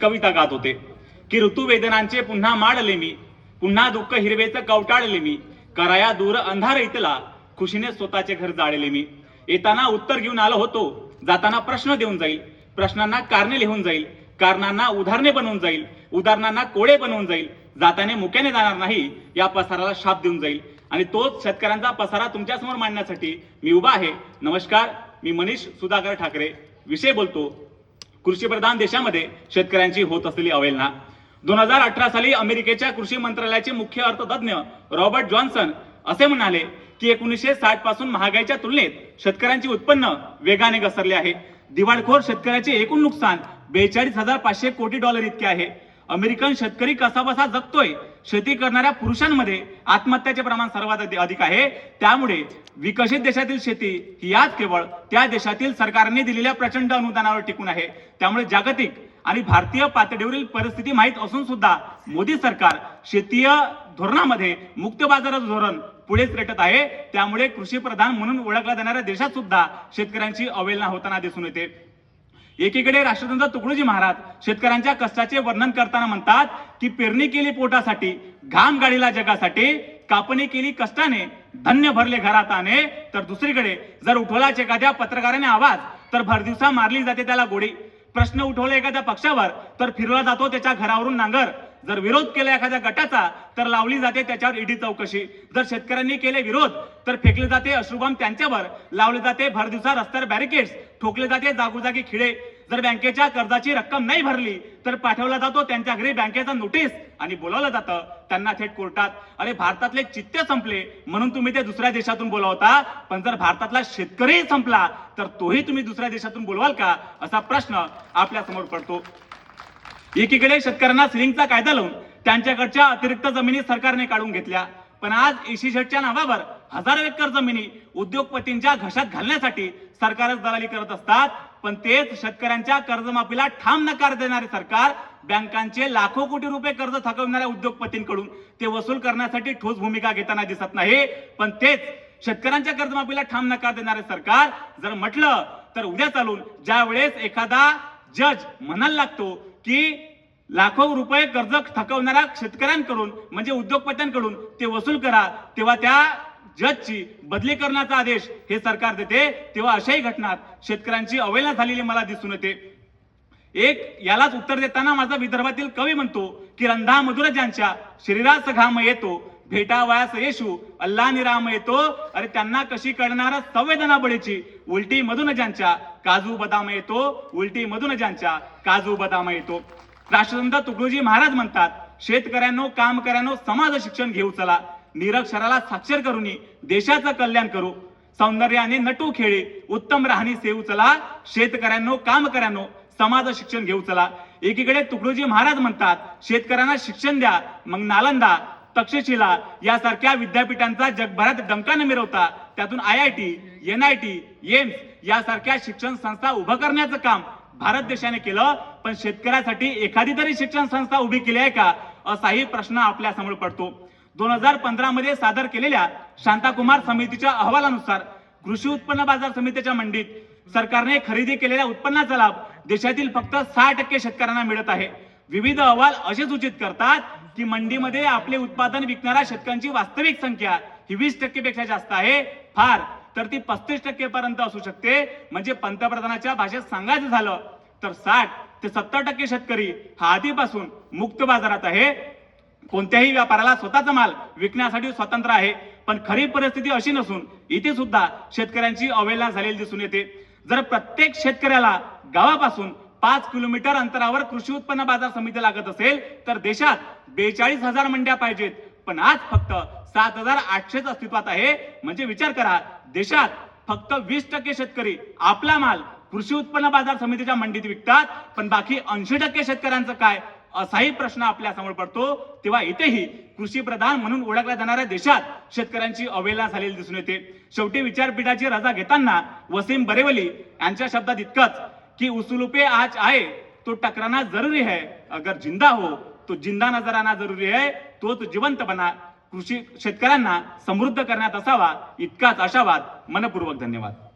कविता गात होते की ऋतुवेदनांचे पुन्हा माडले मी, पुन्हा दुःख हिरवेचं कवटाळले मी, कराया दूर अंधार इतला, खुशीने स्वतःचे घर जाळले मी. येताना उत्तर घेऊन आलो होतो, जाताना प्रश्न देऊन जाईल, प्रश्नांना कारणे लिहून जाईल, कारणांना उदाहरणे बनवून जाईल, उदाहरणांना कोडे बनवून जाईल, जाताने मुक्याने जाणार नाही या पसाराला शाप देऊन जाईल. आणि तोच शेतकऱ्यांचा पसारा तुमच्या समोर मांडण्यासाठी मी उभा आहे. नमस्कार, मी मनीष सुधाकर ठाकरे. विषय बोलतो कृषीप्रधान देशामध्ये शेतकऱ्यांची होत असलेली अवहेलना. 2018 साली अमेरिकेच्या कृषी मंत्रालयाचे मुख्य अर्थतज्ञ रॉबर्ट जॉन्सन असे म्हणाले की 1960 पासून महागाईच्या तुलनेत शेतकऱ्यांचे उत्पन्न वेगाने घसरले आहे. दिवाळखोर शेतकऱ्याचे एकूण नुकसान 42,500 कोटी डॉलर इतके आहे. अमेरिकन शेतकरी कसाबसा जगतोय. शेती करणाऱ्या पुरुषांमध्ये आत्महत्याचे प्रमाण सर्वात अधिक आहे. त्यामुळे विकसित देशातील शेती ही आज केवळ त्या देशातील सरकारने दिलेल्या प्रचंड अनुदानावर टिकून आहे. त्यामुळे जागतिक आणि भारतीय पातळीवरील परिस्थिती माहीत असून सुद्धा मोदी सरकार शेतीय धोरणामध्ये मुक्त बाजाराचं धोरण पुढेच रेटत आहे. त्यामुळे कृषी प्रधान म्हणून ओळखल्या जाणाऱ्या देशात सुद्धा शेतकऱ्यांची अवहेलना होताना दिसून येते. एकीकडे राष्ट्रसंत तुकडोजी महाराज शेतकऱ्यांच्या कष्टाचे वर्णन करताना म्हणतात की पेरणी केली पोटासाठी, घाम गाडीला जगासाठी, कापणी केली कष्टाने, धन्य भरले घरात आणे. तर दुसरीकडे जर उठवलाच एखाद्या पत्रकाराने आवाज तर भरदिवसा मारली जाते त्याला गोळी. प्रश्न उठवला एखाद्या पक्षावर तर फिरवला जातो त्याच्या घरावरून नांगर. जर विरोध केला एखाद्या गटाचा तर लावली जाते त्याच्यावर ईडी चौकशी. जर शेतकऱ्यांनी केले विरोध तर फेकले जाते अश्रुबॉम्ब त्यांच्यावर, लावले जाते भरदिवसा रस्त्यावर बॅरिकेड्स, ठोकले जाते जागोजागी खिळे. जर बँकेच्या कर्जाची रक्कम नाही भरली तर पाठवला जातो त्यांच्या घरी बँकेचा नोटीस आणि बोलावलं जातं त्यांना थेट कोर्टात. अरे भारतातले चित्ते संपले म्हणून तुम्ही ते दुसऱ्या देशातून बोलावता, पण जर भारतातला शेतकरी संपला तर तोही तुम्ही दुसऱ्या देशातून बोलवाल का, असा प्रश्न आपल्या समोर पडतो. एकीकडे शेतकऱ्यांना सिलिंगचा कायदा लावून त्यांच्याकडच्या अतिरिक्त जमिनी सरकारने काढून घेतल्या, पण आज इशीशेटच्या नावावर हजारो एकर जमिनी उद्योगपतींच्या घशात घालण्यासाठी सरकारच दलाली करत असतात. पण तेच शेतकऱ्यांच्या कर्जमाफीला ठाम नकार देणारे सरकार बँकांचे लाखो कोटी रुपये कर्ज थकवणाऱ्या उद्योगपतींकडून ते वसूल करण्यासाठी ठोस भूमिका घेताना दिसत नाही. पण तेच शेतकऱ्यांच्या कर्जमाफीला ठाम नकार देणारे सरकार जर म्हटलं तर उद्या चालून ज्या वेळेस एखादा जज म्हणायला लागतो की लाखो रुपये कर्ज थकवणाऱ्या शेतकऱ्यांकडून म्हणजे उद्योगपत्यांकडून ते वसूल करा, तेव्हा त्या जजची बदली करण्याचा आदेश हे सरकार देते. तेव्हा अशाही घटनात शेतकऱ्यांची अवहेलना झालेली मला दिसून येते. एक यालाच उत्तर देताना माझा विदर्भातील कवी म्हणतो की रंधा मधुर ज्यांच्या शरीरास घाम येतो, भेटावयास येशू अल्ला निराम येतो. अरे त्यांना कशी कळणार संवेदना बळीची, उलटी मधून ज्यांच्या काजू बदाम येतो, उलटी मधून ज्यांच्या काजू बदाम येतो. राष्ट्रसंत तुकडोजी महाराज म्हणतात, शेतकऱ्यांनो काम करानो समाज शिक्षण घेऊ चला, निरक्षराला साक्षर करूनी देशाचं कल्याण करू, सौंदर्याने नटू खेळी उत्तम राहणी सेवू चला, शेतकऱ्यांनो काम करानो समाज शिक्षण घेऊ चला. एकीकडे तुकडोजी महाराज म्हणतात शेतकऱ्यांना शिक्षण द्या, मग नालंदा तक्षशिला यासारख्या विद्यापीठांचा जगभरात डंका न मिरवता त्यातून IIT, NIT, एम्स यासारख्या शिक्षण संस्था उभं करण्याचं काम भारत देशाने केलं. पण शेतकऱ्यासाठी एखादी तरी शिक्षण संस्था उभी केली आहे का, असाही प्रश्न आपल्या समोर पडतो. 2015 मध्ये सादर केलेल्या शांताकुमार समितीच्या अहवालानुसार कृषी उत्पन्न बाजार समितीच्या मंडीत सरकारने खरेदी केलेल्या उत्पन्नाचा लाभ देशातील फक्त 6% शेतकऱ्यांना मिळत आहे. विविध अहवाल असे सूचित करतात की मंडीमध्ये आपले उत्पादन विकणाऱ्या शेतकऱ्यांची वास्तविक संख्या ही 20% पेक्षा जास्त आहे. फार तर ती 35% पर्यंत असू शकते. म्हणजे पंतप्रधानाच्या भाषेत सांगायचं झालं तर 60 ते 70% शेतकरी हा आधीपासून मुक्त बाजारात आहे. कोणत्याही व्यापाराला स्वतःचा माल विकण्यासाठी स्वतंत्र आहे. पण खरी परिस्थिती अशी नसून इथे सुद्धा शेतकऱ्यांची अवहेलना झालेली दिसून येते. जर प्रत्येक शेतकऱ्याला गावापासून 5 किलोमीटर अंतरावर कृषी उत्पन्न बाजार समिती लागत असेल तर देशात 42,000 मंड्या पाहिजेत. पण आज फक्त 7,800 अस्तित्वात आहे. म्हणजे विचार करा, देशात फक्त 20% शेतकरी आपला माल कृषी उत्पन्न बाजार समितीच्या मंडीत विकतात, पण बाकी 80% शेतकऱ्यांचं काय, असाही प्रश्न आपल्या समोर पडतो. तेव्हा इथेही कृषी प्रधान म्हणून ओळखल्या जाणाऱ्या देशात शेतकऱ्यांची अवहेलना झालेली दिसून येते. शेवटी विचारपीठाची रजा घेताना वसीम बरेवली यांच्या शब्दात इतकंच की उसूल पे आज आए तो टकराना जरुरी है, अगर जिंदा हो तो जिंदा नजर आना जरुरी है, तोच जिवंत बना. कृषी शेतकऱ्यांना समृद्ध करण्यात असावा इतकाच आशावाद. मनपूर्वक धन्यवाद.